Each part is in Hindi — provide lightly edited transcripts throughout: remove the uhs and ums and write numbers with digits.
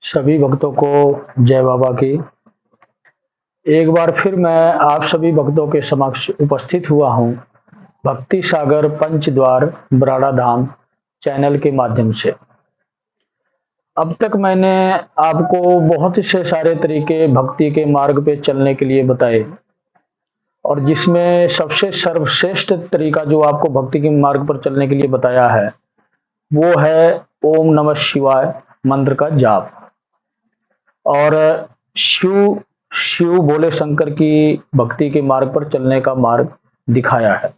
सभी भक्तों को जय बाबा की। एक बार फिर मैं आप सभी भक्तों के समक्ष उपस्थित हुआ हूँ भक्ति सागर पंचद्वार बराड़ा धाम चैनल के माध्यम से। अब तक मैंने आपको बहुत से सारे तरीके भक्ति के मार्ग पे चलने के लिए बताए और जिसमें सबसे सर्वश्रेष्ठ तरीका जो आपको भक्ति के मार्ग पर चलने के लिए बताया है वो है ओम नमः शिवाय मंत्र का जाप और शिव शिव भोले शंकर की भक्ति के मार्ग पर चलने का मार्ग दिखाया है।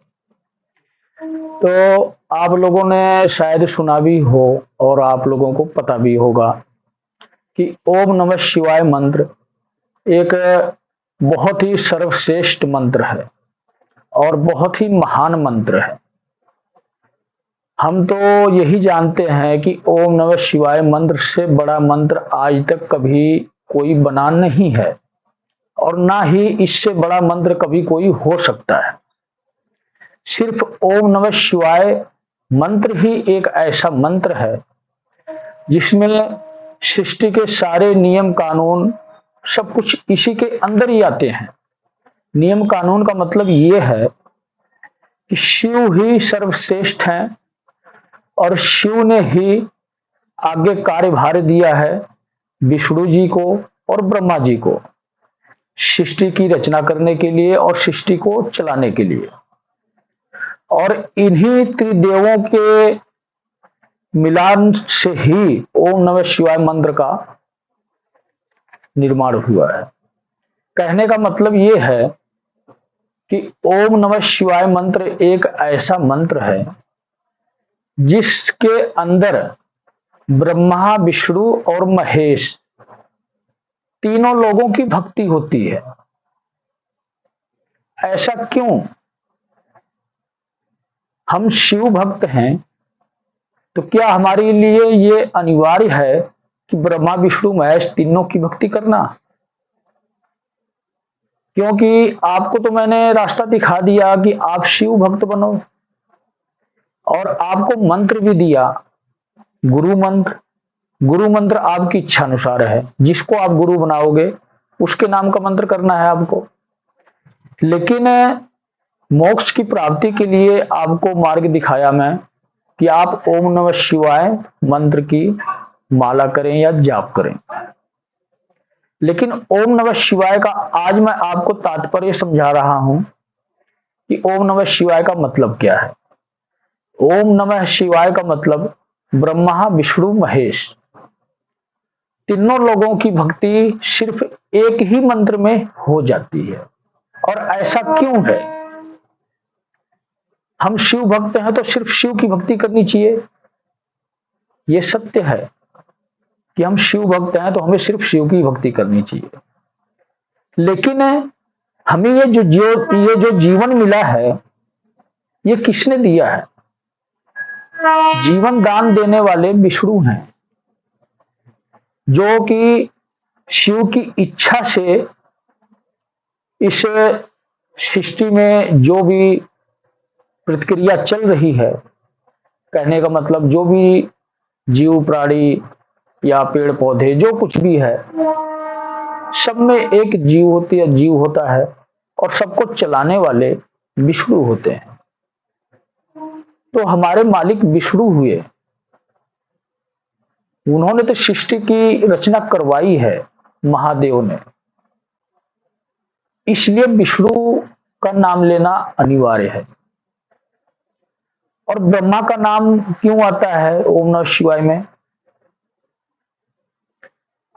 तो आप लोगों ने शायद सुना भी हो और आप लोगों को पता भी होगा कि ओम नमः शिवाय मंत्र एक बहुत ही सर्वश्रेष्ठ मंत्र है और बहुत ही महान मंत्र है। हम तो यही जानते हैं कि ओम नमः शिवाय मंत्र से बड़ा मंत्र आज तक कभी कोई बना नहीं है और ना ही इससे बड़ा मंत्र कभी कोई हो सकता है। सिर्फ ओम नमः शिवाय मंत्र ही एक ऐसा मंत्र है जिसमें सृष्टि के सारे नियम कानून सब कुछ इसी के अंदर ही आते हैं। नियम कानून का मतलब ये है कि शिव ही सर्वश्रेष्ठ हैं और शिव ने ही आगे कार्यभार दिया है विष्णु जी को और ब्रह्मा जी को सृष्टि की रचना करने के लिए और सृष्टि को चलाने के लिए। और इन्हीं त्रिदेवों के मिलान से ही ओम नमः शिवाय मंत्र का निर्माण हुआ है। कहने का मतलब ये है कि ओम नमः शिवाय मंत्र एक ऐसा मंत्र है जिसके अंदर ब्रह्मा विष्णु और महेश तीनों लोगों की भक्ति होती है। ऐसा क्यों? हम शिव भक्त हैं तो क्या हमारे लिए ये अनिवार्य है कि ब्रह्मा विष्णु महेश तीनों की भक्ति करना? क्योंकि आपको तो मैंने रास्ता दिखा दिया कि आप शिव भक्त बनो और आपको मंत्र भी दिया गुरु मंत्र। गुरु मंत्र आपकी इच्छा अनुसार है, जिसको आप गुरु बनाओगे उसके नाम का मंत्र करना है आपको। लेकिन मोक्ष की प्राप्ति के लिए आपको मार्ग दिखाया मैं कि आप ओम नमः शिवाय मंत्र की माला करें या जाप करें। लेकिन ओम नमः शिवाय का आज मैं आपको तात्पर्य समझा रहा हूं कि ओम नमः शिवाय का मतलब क्या है। ओम नमः शिवाय का मतलब ब्रह्मा विष्णु महेश तीनों लोगों की भक्ति सिर्फ एक ही मंत्र में हो जाती है। और ऐसा क्यों है? हम शिव भक्त हैं तो सिर्फ शिव की भक्ति करनी चाहिए, यह सत्य है कि हम शिव भक्त हैं तो हमें सिर्फ शिव की भक्ति करनी चाहिए। लेकिन हमें ये जो जीवन मिला है ये किसने दिया है? जीवन दान देने वाले विष्णु हैं जो कि शिव की इच्छा से इस सृष्टि में जो भी प्रतिक्रिया चल रही है, कहने का मतलब जो भी जीव प्राणी या पेड़ पौधे जो कुछ भी है सब में एक जीव होता है और सबको चलाने वाले विष्णु होते हैं। तो हमारे मालिक विष्णु हुए, उन्होंने तो सृष्टि की रचना करवाई है महादेव ने, इसलिए विष्णु का नाम लेना अनिवार्य है। और ब्रह्मा का नाम क्यों आता है ओम नमः शिवाय में?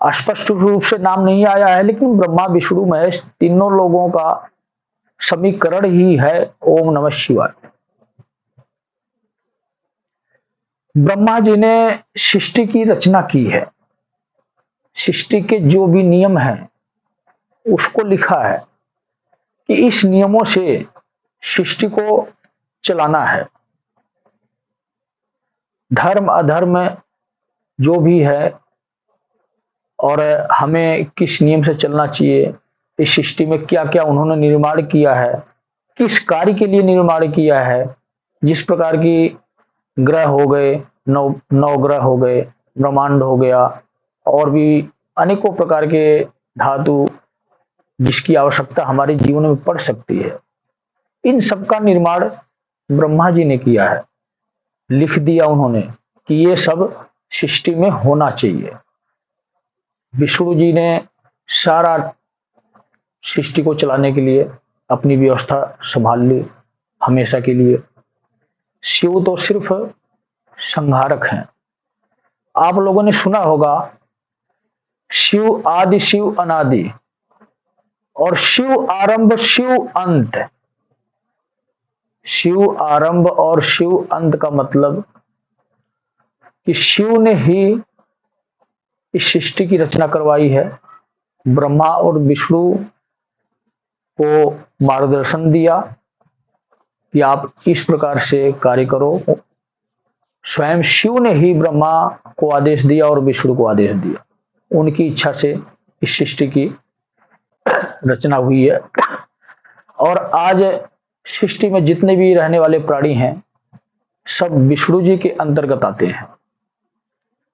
स्पष्ट रूप से नाम नहीं आया है, लेकिन ब्रह्मा विष्णु महेश तीनों लोगों का समीकरण ही है ओम नमः शिवाय। ब्रह्मा जी ने सृष्टि की रचना की है, सृष्टि के जो भी नियम हैं उसको लिखा है कि इस नियमों से सृष्टि को चलाना है। धर्म अधर्म जो भी है और हमें किस नियम से चलना चाहिए, इस सृष्टि में क्या क्या उन्होंने निर्माण किया है, किस कार्य के लिए निर्माण किया है। जिस प्रकार की ग्रह हो गए, नौ ग्रह हो गए, ब्रह्मांड हो गया और भी अनेकों प्रकार के धातु जिसकी आवश्यकता हमारे जीवन में पड़ सकती है, इन सब का निर्माण ब्रह्मा जी ने किया है। लिख दिया उन्होंने कि ये सब सृष्टि में होना चाहिए। विष्णु जी ने सारा सृष्टि को चलाने के लिए अपनी व्यवस्था संभाल ली हमेशा के लिए। शिव तो सिर्फ संहारक हैं। आप लोगों ने सुना होगा शिव आदि शिव अनादि, और शिव आरंभ शिव अंत। शिव आरंभ और शिव अंत का मतलब कि शिव ने ही इस सृष्टि की रचना करवाई है। ब्रह्मा और विष्णु को मार्गदर्शन दिया कि आप इस प्रकार से कार्य करो। स्वयं शिव ने ही ब्रह्मा को आदेश दिया और विष्णु को आदेश दिया। उनकी इच्छा से इस सृष्टि की रचना हुई है। और आज सृष्टि में जितने भी रहने वाले प्राणी हैं सब विष्णु जी के अंतर्गत आते हैं।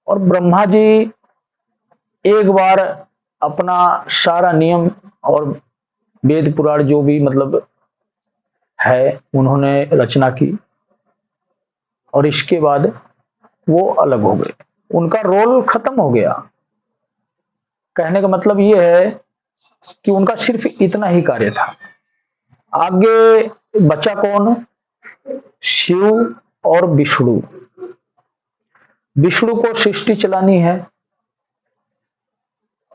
और ब्रह्मा जी एक बार अपना सारा नियम और वेद पुराण जो भी मतलब है उन्होंने रचना की, और इसके बाद वो अलग हो गए। उनका रोल खत्म हो गया। कहने का मतलब ये है कि उनका सिर्फ इतना ही कार्य था। आगे बचा कौन? शिव और विष्णु। विष्णु को सृष्टि चलानी है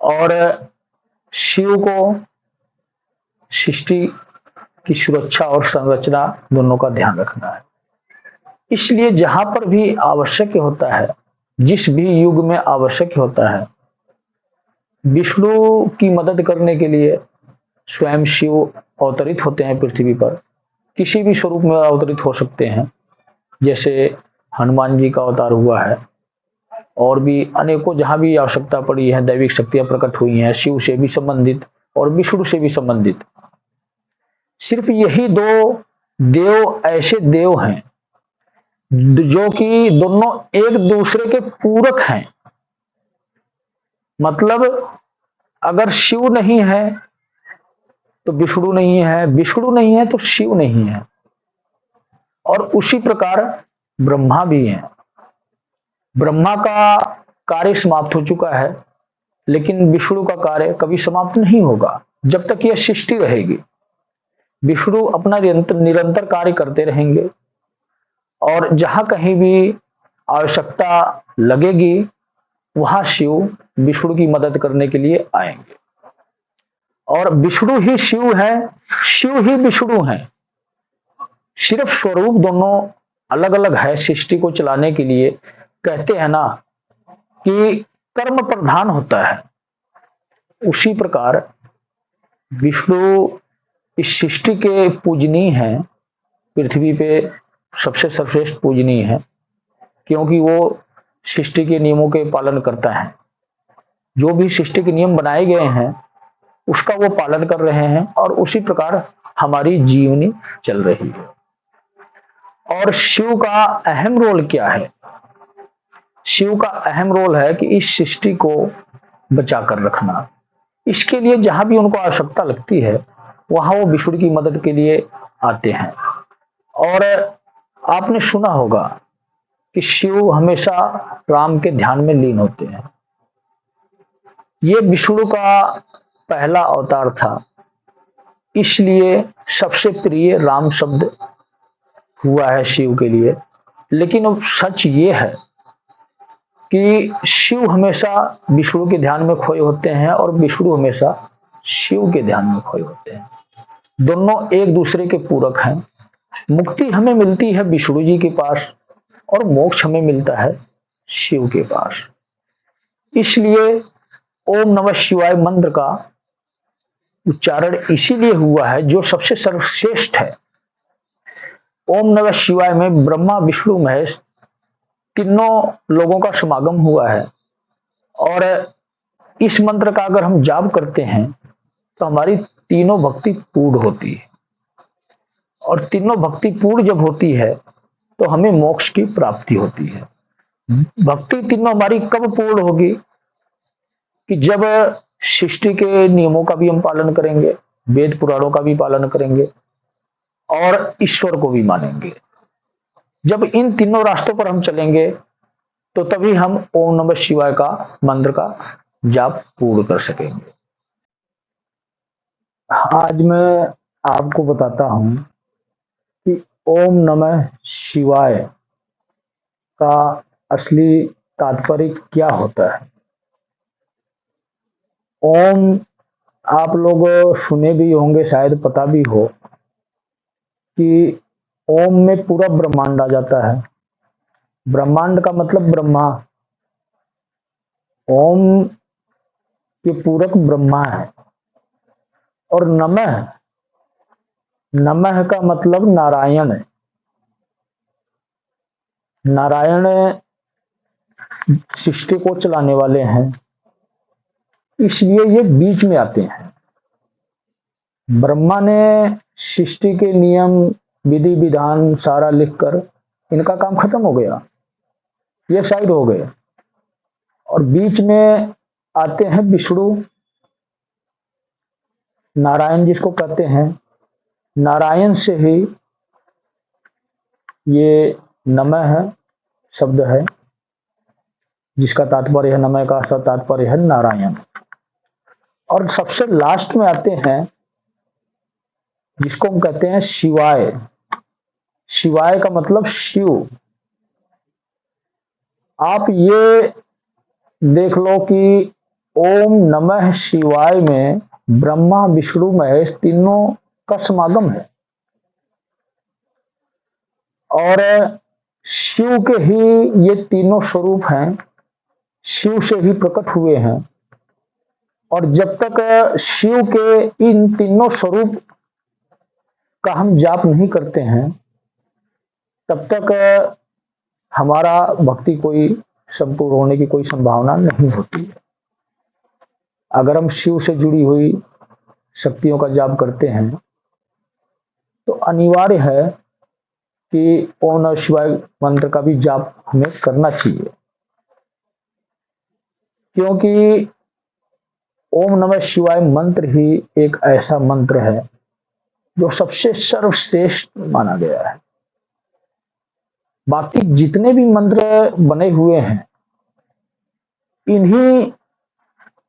और शिव को सृष्टि की सुरक्षा और संरचना दोनों का ध्यान रखना है। इसलिए जहां पर भी आवश्यक होता है, जिस भी युग में आवश्यक होता है, विष्णु की मदद करने के लिए स्वयं शिव अवतरित होते हैं पृथ्वी पर। किसी भी स्वरूप में अवतरित हो सकते हैं, जैसे हनुमान जी का अवतार हुआ है, और भी अनेकों जहां भी आवश्यकता पड़ी है दैविक शक्तियां प्रकट हुई हैं, शिव से भी संबंधित और विष्णु से भी संबंधित। सिर्फ यही दो देव ऐसे देव हैं जो कि दोनों एक दूसरे के पूरक हैं। मतलब अगर शिव नहीं है तो विष्णु नहीं है, विष्णु नहीं है तो शिव नहीं है। और उसी प्रकार ब्रह्मा भी है। ब्रह्मा का कार्य समाप्त हो चुका है, लेकिन विष्णु का कार्य कभी समाप्त नहीं होगा जब तक यह सृष्टि रहेगी। विष्णु अपना निरंतर कार्य करते रहेंगे, और जहां कहीं भी आवश्यकता लगेगी वहां शिव विष्णु की मदद करने के लिए आएंगे। और विष्णु ही शिव है, शिव ही विष्णु है। सिर्फ स्वरूप दोनों अलग अलग है सृष्टि को चलाने के लिए। कहते हैं ना कि कर्म प्रधान होता है, उसी प्रकार विष्णु इस सृष्टि के पूजनीय हैं। पृथ्वी पे सबसे सर्वश्रेष्ठ पूजनीय है, क्योंकि वो सृष्टि के नियमों के पालन करता है। जो भी सृष्टि के नियम बनाए गए हैं उसका वो पालन कर रहे हैं, और उसी प्रकार हमारी जीवनी चल रही है। और शिव का अहम रोल क्या है? शिव का अहम रोल है कि इस सृष्टि को बचा कर रखना। इसके लिए जहां भी उनको आवश्यकता लगती है वहां वो विष्णु की मदद के लिए आते हैं। और आपने सुना होगा कि शिव हमेशा राम के ध्यान में लीन होते हैं। ये विष्णु का पहला अवतार था, इसलिए सबसे प्रिय राम शब्द हुआ है शिव के लिए। लेकिन अब सच ये है कि शिव हमेशा विष्णु के ध्यान में खोए होते हैं, और विष्णु हमेशा शिव के ध्यान में खोए होते हैं। दोनों एक दूसरे के पूरक हैं। मुक्ति हमें मिलती है विष्णु जी के पास, और मोक्ष हमें मिलता है शिव के पास। इसलिए ओम नमः शिवाय मंत्र का उच्चारण इसीलिए हुआ है जो सबसे सर्वश्रेष्ठ है। ओम नमः शिवाय में ब्रह्मा विष्णु महेश तीनों लोगों का समागम हुआ है। और इस मंत्र का अगर हम जाप करते हैं तो हमारी तीनों भक्ति पूर्ण होती है, और तीनों भक्ति पूर्ण जब होती है तो हमें मोक्ष की प्राप्ति होती है। भक्ति तीनों हमारी कब पूर्ण होगी? कि जब सृष्टि के नियमों का भी हम पालन करेंगे, वेद पुराणों का भी पालन करेंगे और ईश्वर को भी मानेंगे, जब इन तीनों रास्तों पर हम चलेंगे तो तभी हम ओम नमः शिवाय का मंत्र का जाप पूर्ण कर सकेंगे। आज मैं आपको बताता हूं कि ओम नमः शिवाय का असली तात्पर्य क्या होता है। ओम आप लोग सुने भी होंगे, शायद पता भी हो कि ओम में पूरा ब्रह्मांड आ जाता है। ब्रह्मांड का मतलब ब्रह्मा, ओम के पूरक ब्रह्मा है। और नमः, नमः का मतलब नारायण है। नारायण सृष्टि को चलाने वाले हैं, इसलिए ये बीच में आते हैं। ब्रह्मा ने सृष्टि के नियम विधि विधान सारा लिखकर इनका काम खत्म हो गया, ये साइड हो गए, और बीच में आते हैं विष्णु, नारायण जिसको कहते हैं। नारायण से ही ये नमः शब्द है, जिसका तात्पर्य है, नमः का तात्पर्य है नारायण। और सबसे लास्ट में आते हैं जिसको हम कहते हैं शिवाय। शिवाय का मतलब शिव। आप ये देख लो कि ओम नमः शिवाय में ब्रह्मा विष्णु महेश तीनों का समागम है, और शिव के ही ये तीनों स्वरूप हैं, शिव से ही प्रकट हुए हैं। और जब तक शिव के इन तीनों स्वरूप का हम जाप नहीं करते हैं, तब तक हमारा भक्ति कोई संपूर्ण होने की कोई संभावना नहीं होती है। अगर हम शिव से जुड़ी हुई शक्तियों का जाप करते हैं तो अनिवार्य है कि ओम नमः शिवाय मंत्र का भी जाप हमें करना चाहिए, क्योंकि ओम नमः शिवाय मंत्र ही एक ऐसा मंत्र है जो सबसे सर्वश्रेष्ठ माना गया है। बाकी जितने भी मंत्र बने हुए हैं, इन्हीं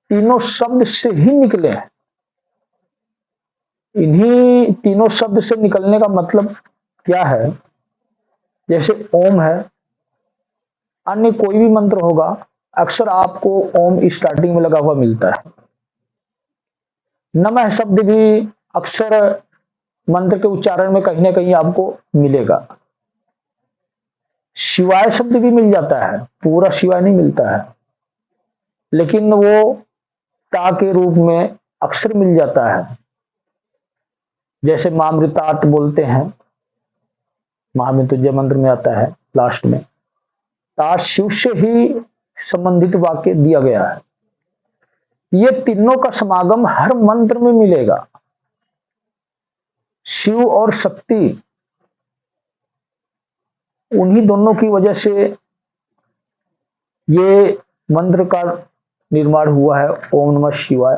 तीनों शब्द से ही निकले हैं। इन्हीं तीनों शब्द से निकलने का मतलब क्या है? जैसे ओम है, अन्य कोई भी मंत्र होगा, अक्सर आपको ओम स्टार्टिंग में लगा हुआ मिलता है। नमः शब्द भी अक्सर मंत्र के उच्चारण में कहीं ना कहीं आपको मिलेगा। शिवाय शब्द भी मिल जाता है, पूरा शिवाय नहीं मिलता है, लेकिन वो ता के रूप में अक्सर मिल जाता है। जैसे मामृतात बोलते हैं, महामृत्युंजय मंत्र में आता है लास्ट में, ता शिव से ही संबंधित वाक्य दिया गया है। ये तीनों का समागम हर मंत्र में मिलेगा। शिव और शक्ति, उन्हीं दोनों की वजह से ये मंत्र का निर्माण हुआ है, ओम नमः शिवाय,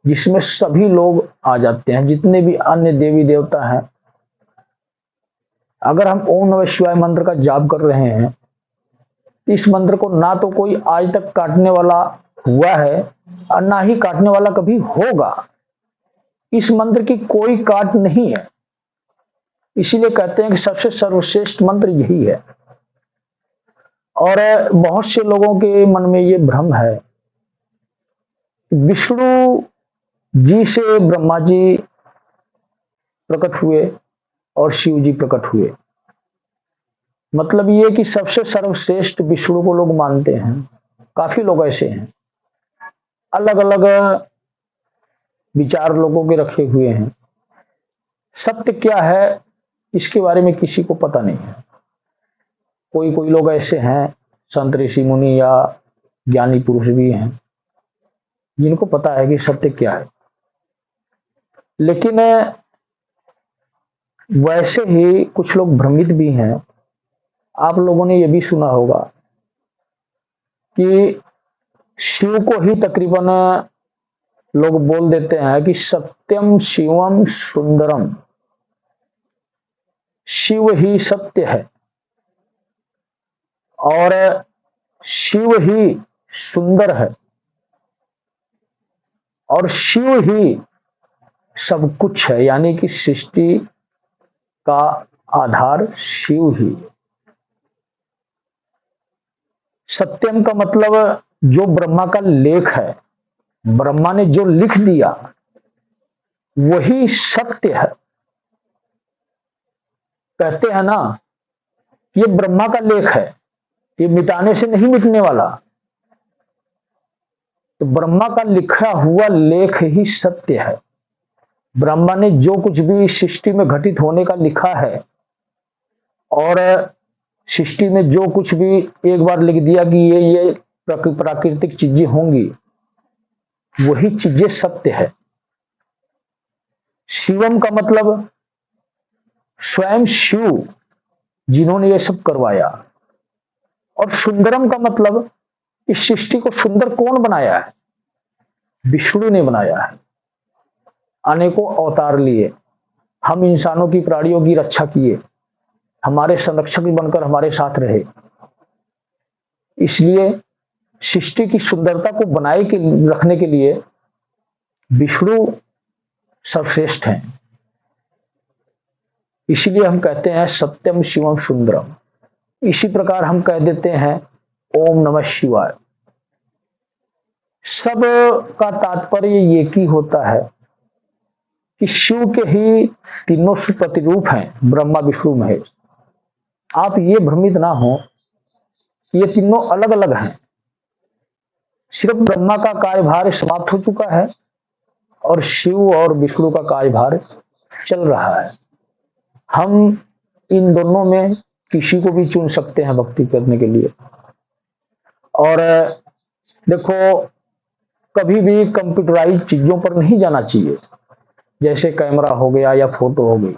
जिसमें सभी लोग आ जाते हैं, जितने भी अन्य देवी देवता हैं। अगर हम ओम नमः शिवाय मंत्र का जाप कर रहे हैं, इस मंत्र को ना तो कोई आज तक काटने वाला हुआ है और ना ही काटने वाला कभी होगा। इस मंत्र की कोई काट नहीं है, इसीलिए कहते हैं कि सबसे सर्वश्रेष्ठ मंत्र यही है। और बहुत से लोगों के मन में ये भ्रम है, विष्णु जी से ब्रह्मा जी प्रकट हुए और शिव जी प्रकट हुए। मतलब ये कि सबसे सर्वश्रेष्ठ विष्णु को लोग मानते हैं। काफी लोग ऐसे हैं, अलग अलग विचार लोगों के रखे हुए हैं। सत्य क्या है इसके बारे में किसी को पता नहीं है। कोई कोई लोग ऐसे हैं, संत ऋषि मुनि या ज्ञानी पुरुष भी हैं, जिनको पता है कि सत्य क्या है। लेकिन वैसे ही कुछ लोग भ्रमित भी हैं। आप लोगों ने यह भी सुना होगा कि शिव को ही तकरीबन लोग बोल देते हैं कि सत्यम शिवम सुंदरम, शिव ही सत्य है और शिव ही सुंदर है और शिव ही सब कुछ है, यानी कि सृष्टि का आधार शिव ही। सत्यम का मतलब जो ब्रह्मा का लेख है, ब्रह्मा ने जो लिख दिया वही सत्य है। कहते हैं ना, ये ब्रह्मा का लेख है, ये मिटाने से नहीं मिटने वाला। तो ब्रह्मा का लिखा हुआ लेख ही सत्य है। ब्रह्मा ने जो कुछ भी सृष्टि में घटित होने का लिखा है और सृष्टि में जो कुछ भी एक बार लिख दिया कि ये प्राकृतिक चीजें होंगी, वही चीजें सत्य है। शिवम का मतलब स्वयं शिव जिन्होंने ये सब करवाया, और सुंदरम का मतलब इस सृष्टि को सुंदर कौन बनाया है? विष्णु ने बनाया है। अनेकों अवतार लिए, हम इंसानों की, प्राणियों की रक्षा किए, हमारे संरक्षक बनकर हमारे साथ रहे। इसलिए सृष्टि की सुंदरता को बनाए के रखने के लिए विष्णु सर्वश्रेष्ठ हैं। इसीलिए हम कहते हैं सत्यम शिवम सुंदरम। इसी प्रकार हम कह देते हैं ओम नमः शिवाय। सब का तात्पर्य ये की होता है कि शिव के ही तीनों प्रतिरूप हैं, ब्रह्मा विष्णु महेश। आप ये भ्रमित ना हो, ये तीनों अलग अलग हैं। सिर्फ ब्रह्मा का कार्यभार समाप्त हो चुका है और शिव और विष्णु का कार्यभार चल रहा है। हम इन दोनों में किसी को भी चुन सकते हैं भक्ति करने के लिए। और देखो, कभी भी कंप्यूटराइज चीजों पर नहीं जाना चाहिए, जैसे कैमरा हो गया या फोटो हो गई।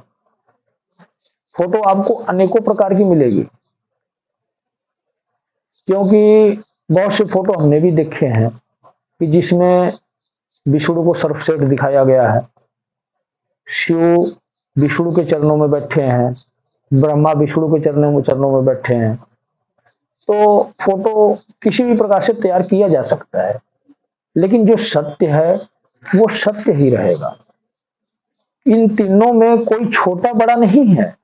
फोटो आपको अनेकों प्रकार की मिलेगी, क्योंकि बहुत से फोटो हमने भी देखे हैं कि जिसमें विष्णु को सर्वश्रेष्ठ दिखाया गया है, शिव विष्णु के चरणों में बैठे हैं, ब्रह्मा विष्णु के चरणों में बैठे हैं। तो फोटो किसी भी प्रकार से तैयार किया जा सकता है, लेकिन जो सत्य है वो सत्य ही रहेगा। इन तीनों में कोई छोटा बड़ा नहीं है।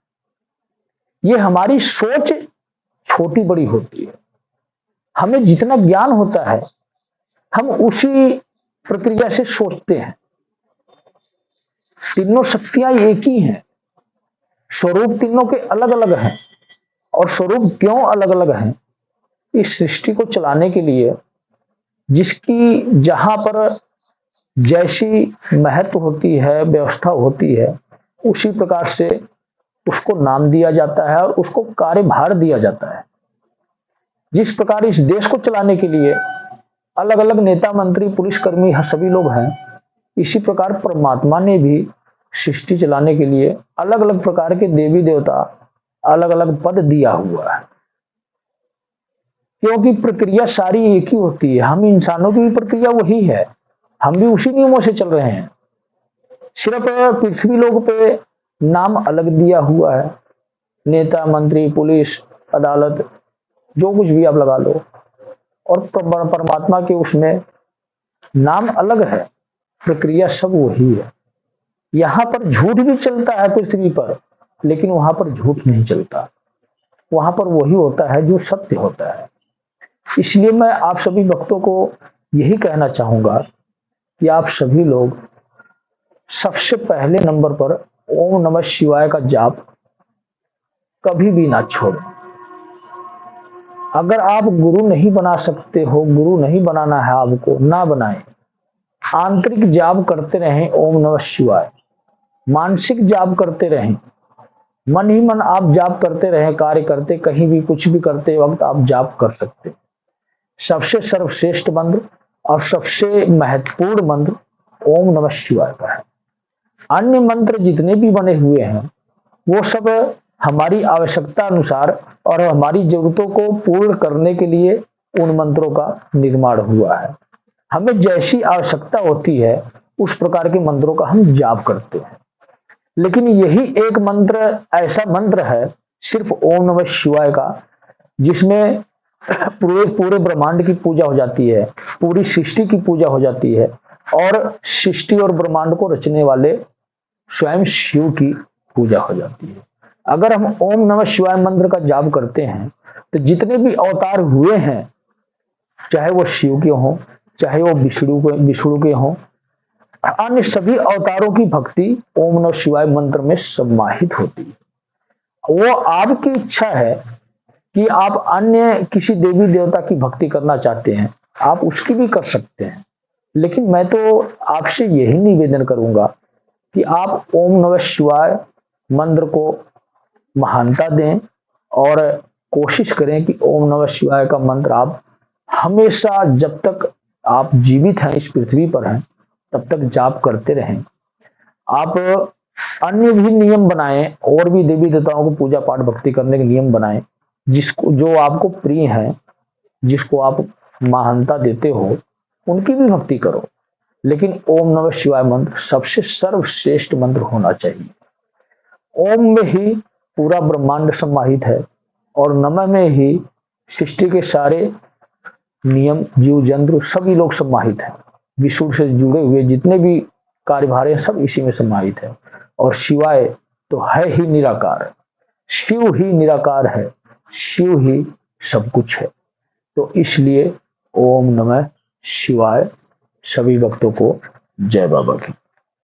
ये हमारी सोच छोटी बड़ी होती है। हमें जितना ज्ञान होता है हम उसी प्रक्रिया से सोचते हैं। तीनों शक्तियां एक ही हैं, स्वरूप तीनों के अलग अलग हैं। और स्वरूप क्यों अलग अलग हैं? इस सृष्टि को चलाने के लिए जिसकी जहां पर जैसी महत्व होती है, व्यवस्था होती है, उसी प्रकार से उसको नाम दिया जाता है और उसको कार्यभार दिया जाता है। जिस प्रकार इस देश को चलाने के लिए अलग अलग नेता, मंत्री, पुलिसकर्मी सभी लोग हैं, इसी प्रकार परमात्मा ने भी सृष्टि चलाने के लिए अलग अलग प्रकार के देवी देवता, अलग अलग पद दिया हुआ है। क्योंकि प्रक्रिया सारी एक ही होती है। हम इंसानों की भी प्रक्रिया वही है, हम भी उसी नियमों से चल रहे हैं। सिर्फ पृथ्वी लोक पे नाम अलग दिया हुआ है, नेता, मंत्री, पुलिस, अदालत, जो कुछ भी आप लगा लो, और परमात्मा के उसमें नाम अलग है, प्रक्रिया सब वही है। यहां पर झूठ भी चलता है पृथ्वी पर, लेकिन वहां पर झूठ नहीं चलता। वहां पर वही होता है जो सत्य होता है। इसलिए मैं आप सभी भक्तों को यही कहना चाहूंगा कि आप सभी लोग सबसे पहले नंबर पर ओम नमः शिवाय का जाप कभी भी ना छोड़ें। अगर आप गुरु नहीं बना सकते हो, गुरु नहीं बनाना है आपको, ना बनाएं। आंतरिक जाप करते रहें ओम नमः शिवाय, मानसिक जाप करते रहें, मन ही मन आप जाप करते रहें। कार्य करते, कहीं भी कुछ भी करते वक्त आप जाप कर सकते। सबसे सर्वश्रेष्ठ मंत्र और सबसे महत्वपूर्ण मंत्र ओम नमः शिवाय का है। अन्य मंत्र जितने भी बने हुए हैं वो सब हमारी आवश्यकता अनुसार और हमारी जरूरतों को पूर्ण करने के लिए उन मंत्रों का निर्माण हुआ है। हमें जैसी आवश्यकता होती है उस प्रकार के मंत्रों का हम जाप करते हैं। लेकिन यही एक मंत्र ऐसा मंत्र है सिर्फ ओम नमः शिवाय का, जिसमें पूरे पूरे ब्रह्मांड की पूजा हो जाती है, पूरी सृष्टि की पूजा हो जाती है, और सृष्टि और ब्रह्मांड को रचने वाले स्वयं शिव की पूजा हो जाती है। अगर हम ओम नमः शिवाय मंत्र का जाप करते हैं तो जितने भी अवतार हुए हैं, चाहे वो शिव के हों, चाहे वो विष्णु के हों, अन्य सभी अवतारों की भक्ति ओम नमः शिवाय मंत्र में समाहित होती है। वो आपकी इच्छा है कि आप अन्य किसी देवी देवता की भक्ति करना चाहते हैं, आप उसकी भी कर सकते हैं। लेकिन मैं तो आपसे यही निवेदन करूंगा कि आप ओम नमः शिवाय मंत्र को महानता दें और कोशिश करें कि ओम नमः शिवाय का मंत्र आप हमेशा, जब तक आप जीवित हैं, इस पृथ्वी पर हैं, तब तक जाप करते रहें। आप अन्य भी नियम बनाएं, और भी देवी देवताओं को पूजा पाठ भक्ति करने के नियम बनाएं, जिसको जो आपको प्रिय है, जिसको आप महानता देते हो, उनकी भी भक्ति करो। लेकिन ओम नमः शिवाय मंत्र सबसे सर्वश्रेष्ठ मंत्र होना चाहिए। ओम में ही पूरा ब्रह्मांड समाहित है और नमः में ही सृष्टि के सारे नियम, जीव जंतु सभी लोग समाहित हैं। विष्णु से जुड़े हुए जितने भी कार्यभार हैं सब इसी में समाहित है। और शिवाय तो है ही निराकार, शिव ही निराकार है, शिव ही सब कुछ है। तो इसलिए ओम नमः शिवाय। सभी भक्तों को जय बाबा की।